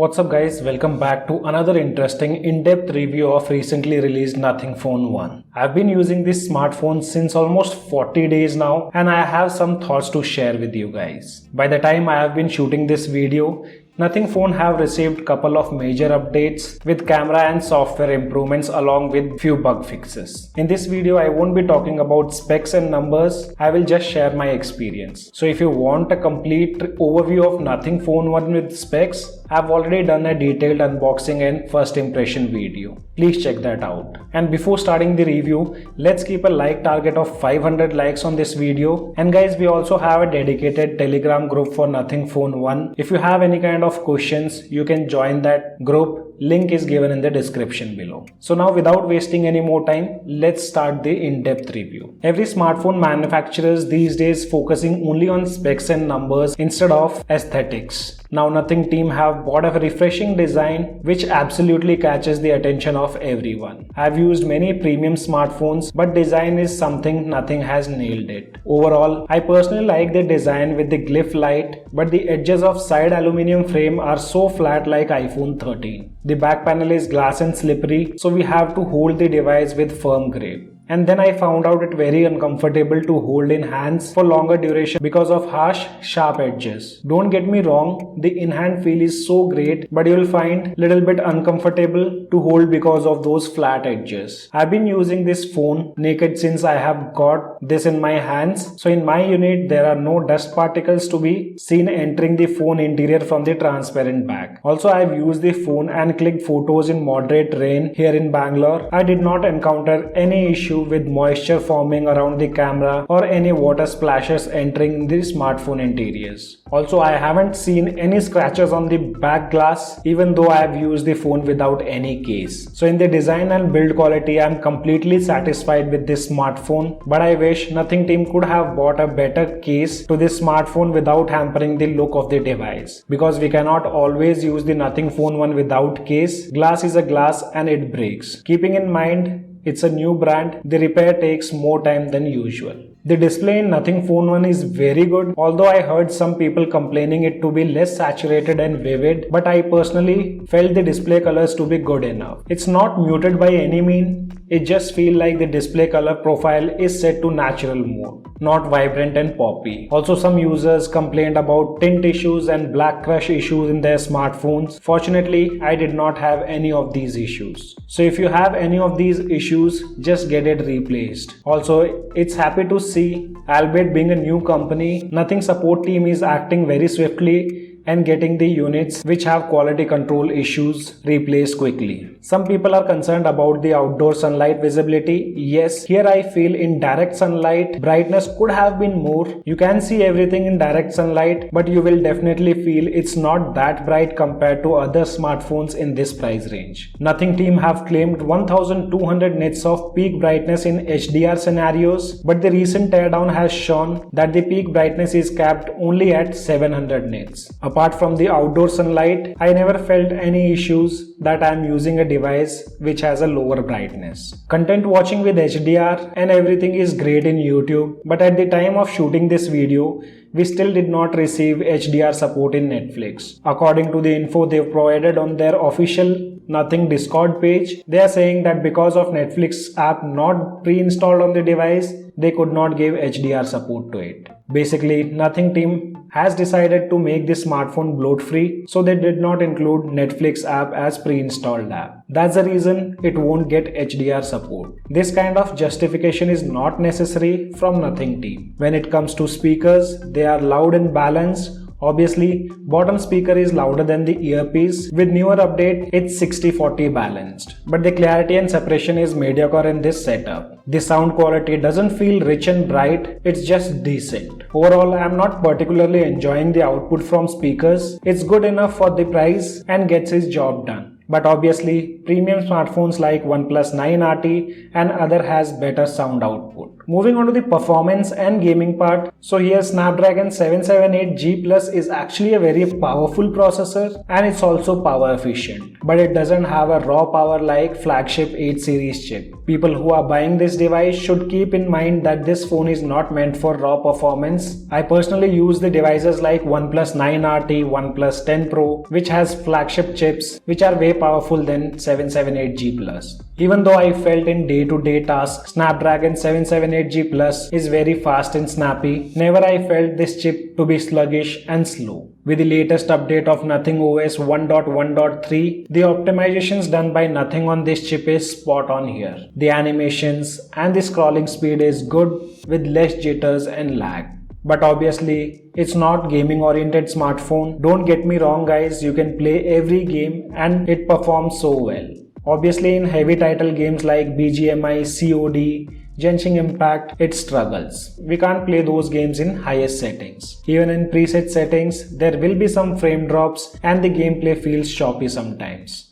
What's up guys, welcome back to another interesting in-depth review of recently released Nothing Phone 1. I've been using this smartphone since almost 40 days now and I have some thoughts to share with you guys. By the time I have been shooting this video, Nothing Phone have received couple of major updates with camera and software improvements along with few bug fixes. In this video, I won't be talking about specs and numbers, I will just share my experience. So if you want a complete overview of Nothing Phone 1 with specs, I've already done a detailed unboxing and first impression video. Please check that out. And before starting the review, let's keep a like target of 500 likes on this video. And guys, we also have a dedicated Telegram group for Nothing Phone 1. If you have any kind of questions, you can join that group. Link is given in the description below. So now without wasting any more time, let's start the in-depth review. Every smartphone manufacturers these days focusing only on specs and numbers instead of aesthetics. Now Nothing team have bought a refreshing design which absolutely catches the attention of everyone. I've used many premium smartphones, but design is something Nothing has nailed it. Overall, I personally like the design with the Glyph light, but the edges of side aluminum frame are so flat like iPhone 13. The back panel is glass and slippery, so we have to hold the device with firm grip. And then I found out it very uncomfortable to hold in hands for longer duration because of harsh, sharp edges. Don't get me wrong, the in-hand feel is so great, but you'll find little bit uncomfortable to hold because of those flat edges. I've been using this phone naked since I have got this in my hands. So in my unit, there are no dust particles to be seen entering the phone interior from the transparent back. Also, I've used the phone and clicked photos in moderate rain here in Bangalore. I did not encounter any issue with moisture forming around the camera or any water splashes entering the smartphone interiors. Also, I haven't seen any scratches on the back glass even though I have used the phone without any case. So in the design and build quality, I am completely satisfied with this smartphone, but I wish Nothing team could have bought a better case to this smartphone without hampering the look of the device. Because we cannot always use the Nothing Phone 1 without case. Glass is a glass and it breaks. Keeping in mind it's a new brand, the repair takes more time than usual. The display in Nothing Phone 1 is very good, although I heard some people complaining it to be less saturated and vivid, but I personally felt the display colors to be good enough. It's not muted by any mean, it just feels like the display color profile is set to natural mode, not vibrant and poppy. Also, some users complained about tint issues and black crush issues in their smartphones. Fortunately, I did not have any of these issues. So if you have any of these issues, just get it replaced. Also, it's happy to see, albeit being a new company, Nothing support team is acting very swiftly and getting the units which have quality control issues replaced quickly. Some people are concerned about the outdoor sunlight visibility. Yes, here I feel in direct sunlight, brightness could have been more. You can see everything in direct sunlight, but you will definitely feel it's not that bright compared to other smartphones in this price range. Nothing team have claimed 1200 nits of peak brightness in HDR scenarios, but the recent teardown has shown that the peak brightness is capped only at 700 nits. Apart from the outdoor sunlight, I never felt any issues that I am using a device which has a lower brightness. Content watching with HDR and everything is great in YouTube, but at the time of shooting this video, we still did not receive HDR support in Netflix. According to the info they've provided on their official Nothing Discord page, they are saying that because of Netflix app not pre-installed on the device, they could not give HDR support to it. Basically, Nothing team has decided to make this smartphone bloat free, so they did not include Netflix app as pre-installed app. That's the reason it won't get HDR support. This kind of justification is not necessary from Nothing team. When it comes to speakers, they are loud and balanced. Obviously, bottom speaker is louder than the earpiece. With newer update, it's 60-40 balanced. But the clarity and separation is mediocre in this setup. The sound quality doesn't feel rich and bright, it's just decent. Overall, I'm not particularly enjoying the output from speakers. It's good enough for the price and gets its job done. But obviously, premium smartphones like OnePlus 9RT and other has better sound output. Moving on to the performance and gaming part, so here Snapdragon 778G Plus is actually a very powerful processor and it's also power efficient. But it doesn't have a raw power like flagship 8 series chip. People who are buying this device should keep in mind that this phone is not meant for raw performance. I personally use the devices like OnePlus 9RT, OnePlus 10 Pro, which has flagship chips which are way powerful than 778G Plus. Even though I felt in day-to-day tasks, Snapdragon 778G Plus is very fast and snappy, never I felt this chip to be sluggish and slow. With the latest update of Nothing OS 1.1.3, the optimizations done by Nothing on this chip is spot on here. The animations and the scrolling speed is good with less jitters and lag. But obviously, it's not gaming oriented smartphone. Don't get me wrong guys, you can play every game and it performs so well. Obviously in heavy title games like BGMI, COD, Genshin Impact, it struggles. We can't play those games in highest settings. Even in preset settings, there will be some frame drops and the gameplay feels choppy sometimes.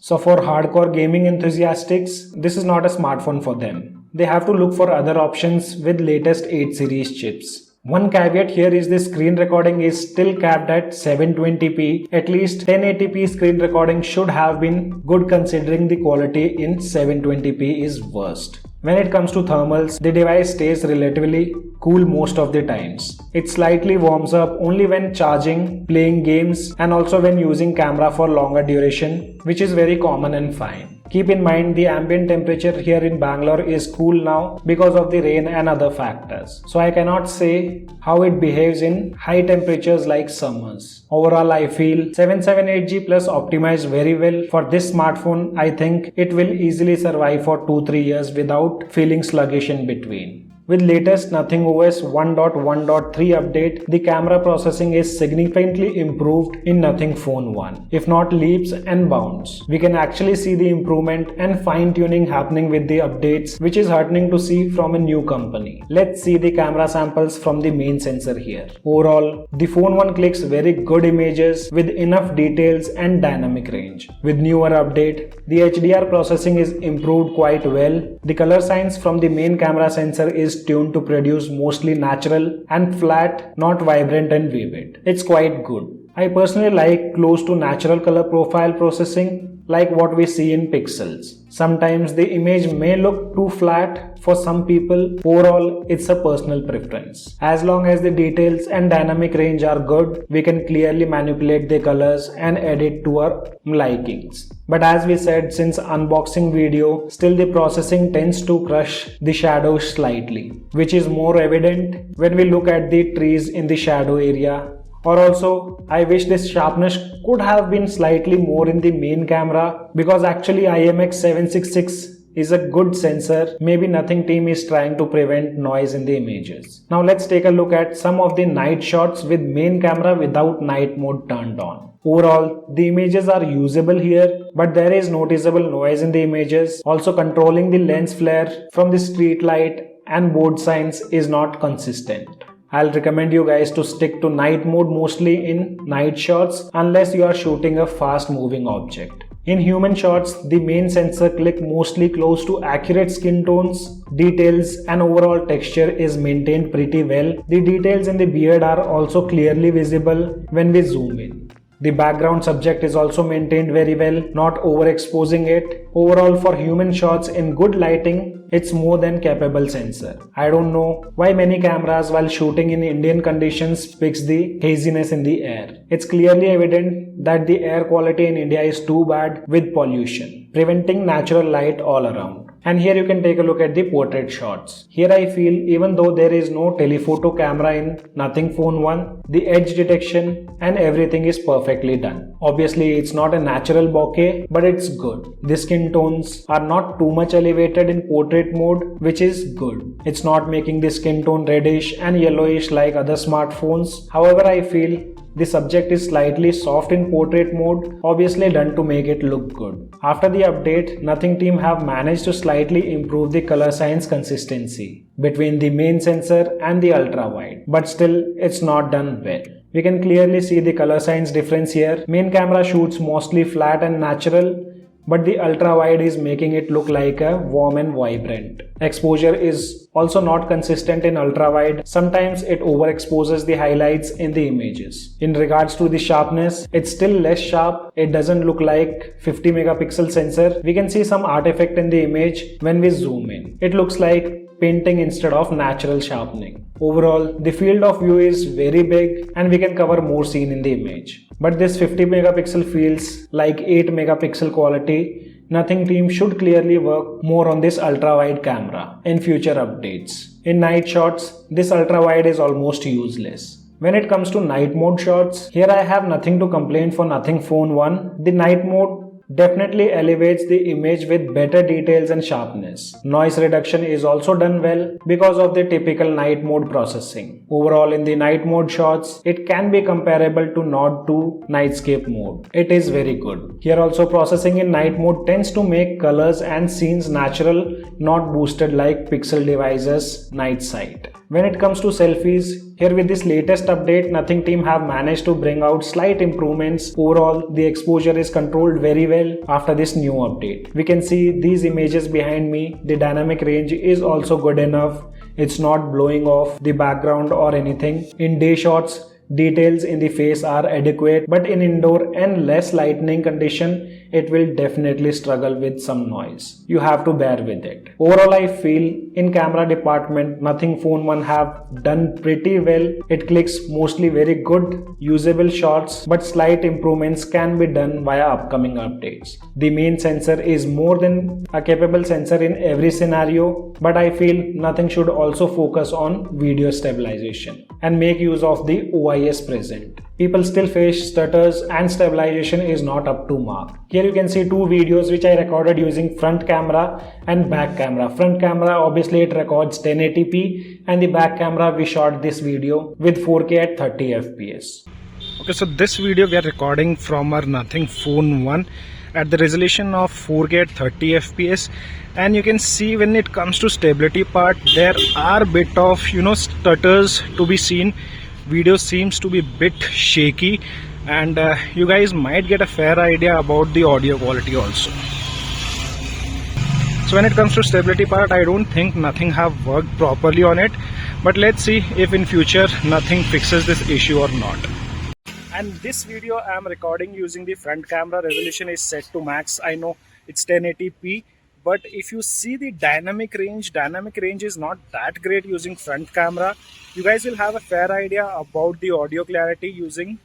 So for hardcore gaming enthusiasts, this is not a smartphone for them. They have to look for other options with latest 8 series chips. One caveat here is the screen recording is still capped at 720p. At least 1080p screen recording should have been good considering the quality in 720p is worst. When it comes to thermals, the device stays relatively cool most of the times. It slightly warms up only when charging, playing games and also when using camera for longer duration, which is very common and fine. Keep in mind the ambient temperature here in Bangalore is cool now because of the rain and other factors. So I cannot say how it behaves in high temperatures like summers. Overall, I feel 778G Plus optimized very well for this smartphone. I think it will easily survive for 2-3 years without feeling sluggish in between. With latest Nothing OS 1.1.3 update, the camera processing is significantly improved in Nothing Phone 1, if not leaps and bounds. We can actually see the improvement and fine-tuning happening with the updates, which is heartening to see from a new company. Let's see the camera samples from the main sensor here. Overall, the Phone 1 clicks very good images with enough details and dynamic range. With newer update, the HDR processing is improved quite well. The color science from the main camera sensor is tuned to produce mostly natural and flat, not vibrant and vivid. It's quite good. I personally like close to natural color profile processing like what we see in pixels. Sometimes the image may look too flat for some people. Overall, it's a personal preference. As long as the details and dynamic range are good, we can clearly manipulate the colors and edit to our likings. But as we said since unboxing video, still the processing tends to crush the shadows slightly, which is more evident when we look at the trees in the shadow area. Or also, I wish this sharpness could have been slightly more in the main camera because actually IMX766 is a good sensor. Maybe Nothing team is trying to prevent noise in the images. Now let's take a look at some of the night shots with main camera without night mode turned on. Overall, the images are usable here, but there is noticeable noise in the images. Also, controlling the lens flare from the street light and board signs is not consistent. I'll recommend you guys to stick to night mode mostly in night shots unless you are shooting a fast moving object. In human shots, the main sensor click mostly close to accurate skin tones, details and overall texture is maintained pretty well. The details in the beard are also clearly visible when we zoom in. The background subject is also maintained very well, not overexposing it. Overall, for human shots in good lighting, it's more than capable sensor. I don't know why many cameras while shooting in Indian conditions fix the haziness in the air. It's clearly evident that the air quality in India is too bad with pollution, preventing natural light all around. And here you can take a look at the portrait shots. Here I feel even though there is no telephoto camera in Nothing Phone 1, the edge detection and everything is perfectly done. Obviously it's not a natural bokeh, but it's good. The skin tones are not too much elevated in portrait mode, which is good. It's not making the skin tone reddish and yellowish like other smartphones. However, I feel the subject is slightly soft in portrait mode, obviously done to make it look good. After the update, Nothing team have managed to slightly improve the color science consistency between the main sensor and the ultra wide, but still it's not done well. We can clearly see the color science difference here. Main camera shoots mostly flat and natural, but the ultra wide is making it look like a warm and vibrant. Exposure is also not consistent in ultra wide. Sometimes it overexposes the highlights in the images. In regards to the sharpness, it's still less sharp. It doesn't look like 50 megapixel sensor. We can see some artifact in the image when we zoom in. It looks like painting instead of natural sharpening. Overall, the field of view is very big and we can cover more scene in the image. But this 50 megapixel feels like 8 megapixel quality. Nothing team should clearly work more on this ultra wide camera in future updates. In night shots, this ultra wide is almost useless. When it comes to night mode shots, here I have nothing to complain for Nothing Phone 1. The night mode definitely elevates the image with better details and sharpness. Noise reduction is also done well because of the typical night mode processing. Overall, in the night mode shots, it can be comparable to Nord 2 Nightscape mode. It is very good. Here also processing in night mode tends to make colors and scenes natural, not boosted like Pixel devices night sight. When it comes to selfies, here with this latest update, Nothing team have managed to bring out slight improvements. Overall, the exposure is controlled very well after this new update. We can see these images behind me. The dynamic range is also good enough. It's not blowing off the background or anything. In day shots, details in the face are adequate, but in indoor and less lightning condition, it will definitely struggle with some noise. You have to bear with it. Overall, I feel in camera department, Nothing Phone 1 have done pretty well. It clicks mostly very good, usable shots, but slight improvements can be done via upcoming updates. The main sensor is more than a capable sensor in every scenario, but I feel Nothing should also focus on video stabilization and make use of the OIS present. People still face stutters and stabilization is not up to mark. Here you can see two videos which I recorded using front camera and back camera. Front camera obviously it records 1080p and the back camera we shot this video with 4K at 30 fps. Okay, so this video we are recording from our Nothing Phone 1 at the resolution of 4K at 30 fps, and you can see when it comes to stability part there are bit of stutters to be seen. Video seems to be bit shaky, and you guys might get a fair idea about the audio quality also. So when it comes to stability part, I don't think Nothing have worked properly on it, but let's see if in future Nothing fixes this issue or not. And this video I am recording using the front camera. Resolution is set to max. I know it's 1080p, but if you see the dynamic range is not that great using front camera. You guys will have a fair idea about the audio clarity using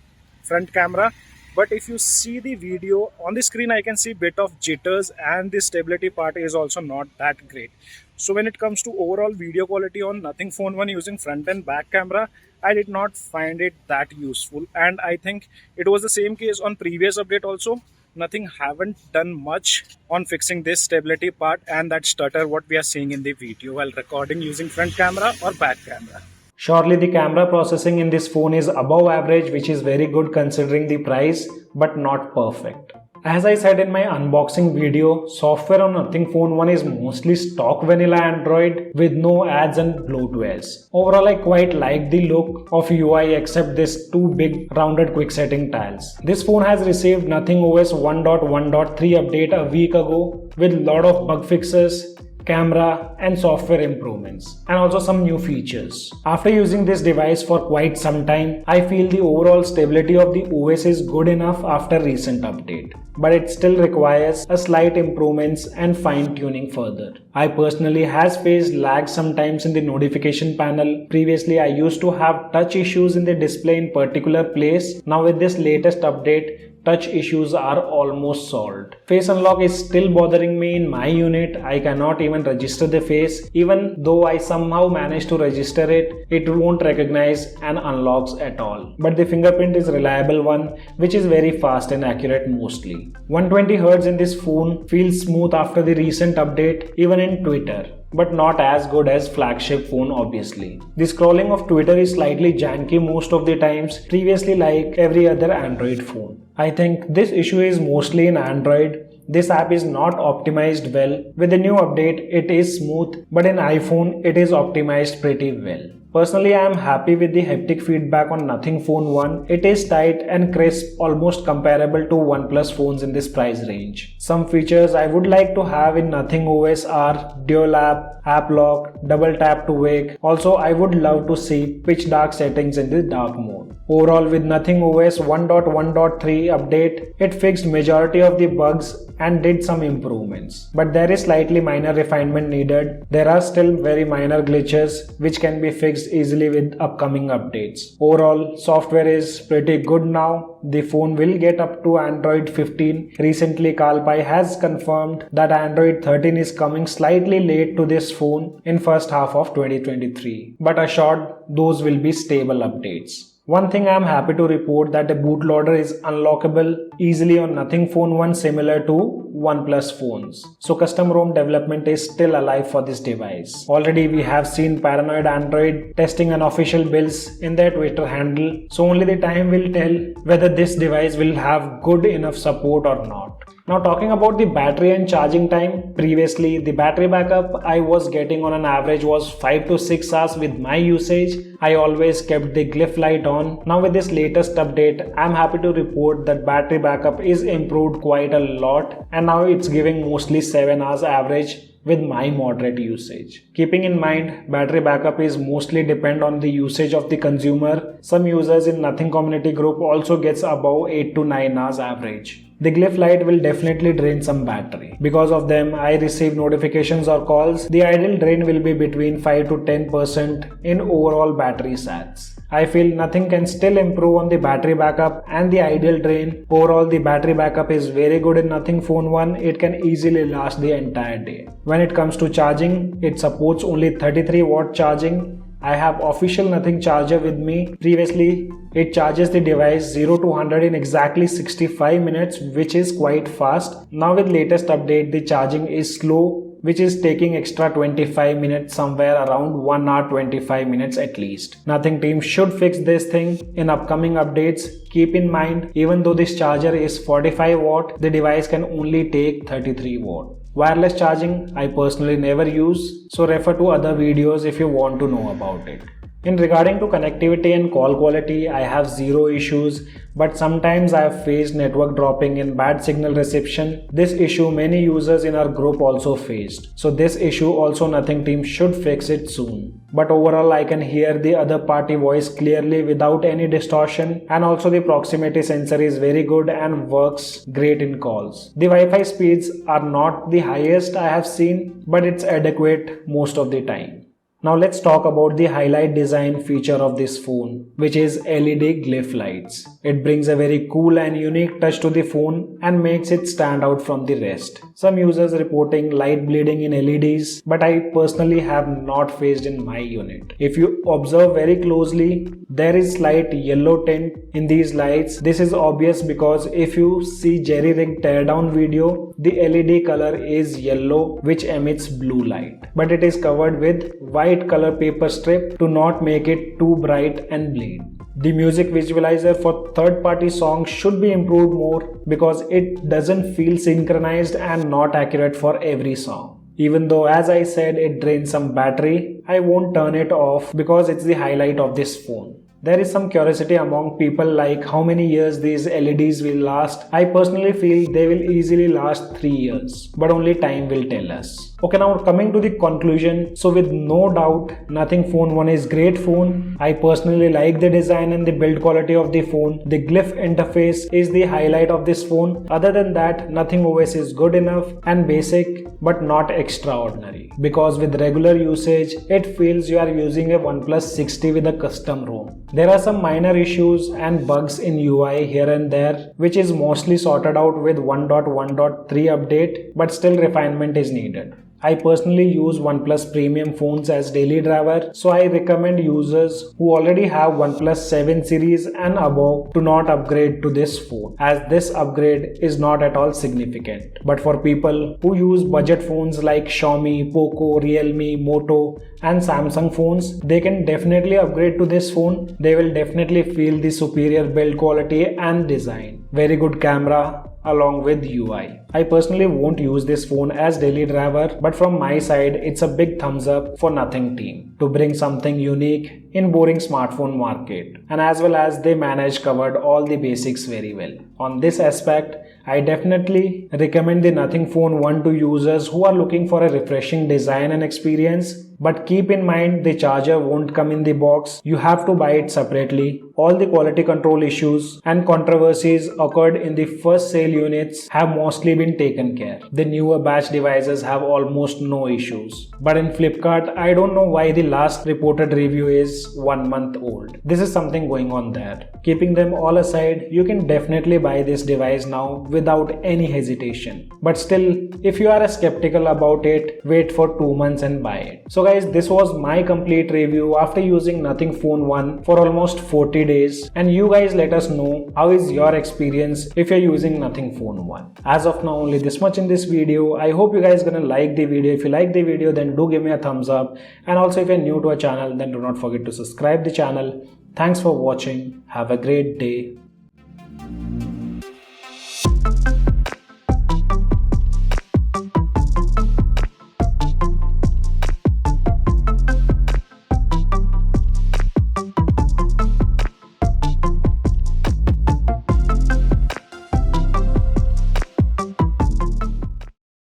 front camera, but if you see the video on the screen, I can see bit of jitters and the stability part is also not that great. So when it comes to overall video quality on Nothing Phone 1 using front and back camera, I did not find it that useful, and I think it was the same case on previous update also. Nothing haven't done much on fixing this stability part and that stutter what we are seeing in the video while recording using front camera or back camera. Surely the camera processing in this phone is above average, which is very good considering the price, but not perfect. As I said in my unboxing video, software on Nothing Phone 1 is mostly stock vanilla Android with no ads and bloatwares. Overall, I quite like the look of UI except this two big rounded quick setting tiles. This phone has received Nothing OS 1.1.3 update a week ago with lot of bug fixes, camera and software improvements, and also some new features. After using this device for quite some time, I feel the overall stability of the OS is good enough after recent update, but it still requires a slight improvements and fine tuning further. I personally has faced lag sometimes in the notification panel. Previously I used to have touch issues in the display in particular place. Now with this latest update, touch issues are almost solved. Face unlock is still bothering me in my unit. I cannot even register the face. Even though I somehow managed to register it, it won't recognize and unlocks at all. But the fingerprint is a reliable one, which is very fast and accurate mostly. 120Hz in this phone feels smooth after the recent update, even in Twitter, but not as good as flagship phone obviously. The scrolling of Twitter is slightly janky most of the times, previously like every other Android phone. I think this issue is mostly in Android. This app is not optimized well. With the new update, it is smooth, but in iPhone, it is optimized pretty well. Personally, I am happy with the haptic feedback on Nothing Phone 1. It is tight and crisp, almost comparable to OnePlus phones in this price range. Some features I would like to have in Nothing OS are Dual App Lock, Double Tap to Wake. Also, I would love to see pitch dark settings in the dark mode. Overall, with Nothing OS 1.1.3 update, it fixed majority of the bugs and did some improvements. But there is slightly minor refinement needed. There are still very minor glitches which can be fixed easily with upcoming updates. Overall, software is pretty good now. The phone will get up to Android 15. Recently, Kalpai has confirmed that Android 13 is coming slightly late to this phone in first half of 2023. But assured, those will be stable updates. One thing I am happy to report that the bootloader is unlockable easily on Nothing Phone 1 similar to OnePlus phones. So custom ROM development is still alive for this device. Already we have seen Paranoid Android testing unofficial builds in their Twitter handle. So only the time will tell whether this device will have good enough support or not. Now talking about the battery and charging time, previously the battery backup I was getting on an average was 5 to 6 hours with my usage. I always kept the Glyph light on. Now with this latest update, I am happy to report that battery backup is improved quite a lot and now it's giving mostly 7 hours average with my moderate usage. Keeping in mind, battery backup is mostly depend on the usage of the consumer. Some users in Nothing community group also gets above 8 to 9 hours average. The Glyph light will definitely drain some battery. Because of them, I receive notifications or calls. The ideal drain will be between 5 to 10% in overall battery sats. I feel Nothing can still improve on the battery backup and the ideal drain. Overall, the battery backup is very good in Nothing Phone 1. It can easily last the entire day. When it comes to charging, it supports only 33 watt charging. I have official Nothing charger with me. Previously, it charges the device 0 to 100 in exactly 65 minutes, which is quite fast. Now with latest update, the charging is slow, which is taking extra 25 minutes, somewhere around 1 hour 25 minutes at least. Nothing team should fix this thing in upcoming updates. Keep in mind, even though this charger is 45 watt, the device can only take 33 watt. Wireless charging I personally never use, so refer to other videos if you want to know about it. In regarding to connectivity and call quality, I have zero issues, but sometimes I have faced network dropping and bad signal reception. This issue many users in our group also faced. So this issue also Nothing team should fix it soon. But overall I can hear the other party voice clearly without any distortion, and also the proximity sensor is very good and works great in calls. The Wi-Fi speeds are not the highest I have seen, but it's adequate most of the time. Now let's talk about the highlight design feature of this phone, which is LED Glyph lights. It brings a very cool and unique touch to the phone and makes it stand out from the rest. Some users reporting light bleeding in LEDs, but I personally have not faced in my unit. If you observe very closely, there is slight yellow tint in these lights. This is obvious because if you see jerry-rig teardown video, the LED color is yellow, which emits blue light, but it is covered with white color paper strip to not make it too bright and bleed. The music visualizer for third-party songs should be improved more because it doesn't feel synchronized and not accurate for every song. Even though, as I said, it drains some battery, I won't turn it off because it's the highlight of this phone. There is some curiosity among people like how many years these LEDs will last. I personally feel they will easily last 3 years, but only time will tell us. Okay, now coming to the conclusion. So with no doubt, Nothing Phone 1 is great phone. I personally like the design and the build quality of the phone. The Glyph interface is the highlight of this phone. Other than that, Nothing OS is good enough and basic but not extraordinary. Because with regular usage, it feels you are using a OnePlus 60 with a custom ROM. There are some minor issues and bugs in UI here and there, which is mostly sorted out with 1.1.3 update, but still refinement is needed. I personally use OnePlus premium phones as daily driver, so I recommend users who already have OnePlus 7 series and above to not upgrade to this phone, as this upgrade is not at all significant. But for people who use budget phones like Xiaomi, Poco, Realme, Moto and Samsung phones, they can definitely upgrade to this phone. They will definitely feel the superior build quality and design. Very good camera along with UI. I personally won't use this phone as daily driver, but from my side, it's a big thumbs up for Nothing team to bring something unique in boring smartphone market, and as well as they covered all the basics very well. On this aspect, I definitely recommend the Nothing Phone 1 to users who are looking for a refreshing design and experience. But keep in mind, the charger won't come in the box. You have to buy it separately. All the quality control issues and controversies occurred in the first sale units have mostly been taken care. The newer batch devices have almost no issues. But in Flipkart, I don't know why the last reported review is 1 month old. This is something going on there. Keeping them all aside, you can definitely buy this device now without any hesitation. But still, if you are skeptical about it, wait for 2 months and buy it. So guys, this was my complete review after using Nothing Phone 1 for almost 40 days, and you guys let us know how is your experience if you're using Nothing Phone 1. As of now, only this much in this video. I hope you guys gonna like the video. If you like the video, then do give me a thumbs up, and also if you're new to our channel, then do not forget to subscribe the channel. Thanks for watching. Have a great day.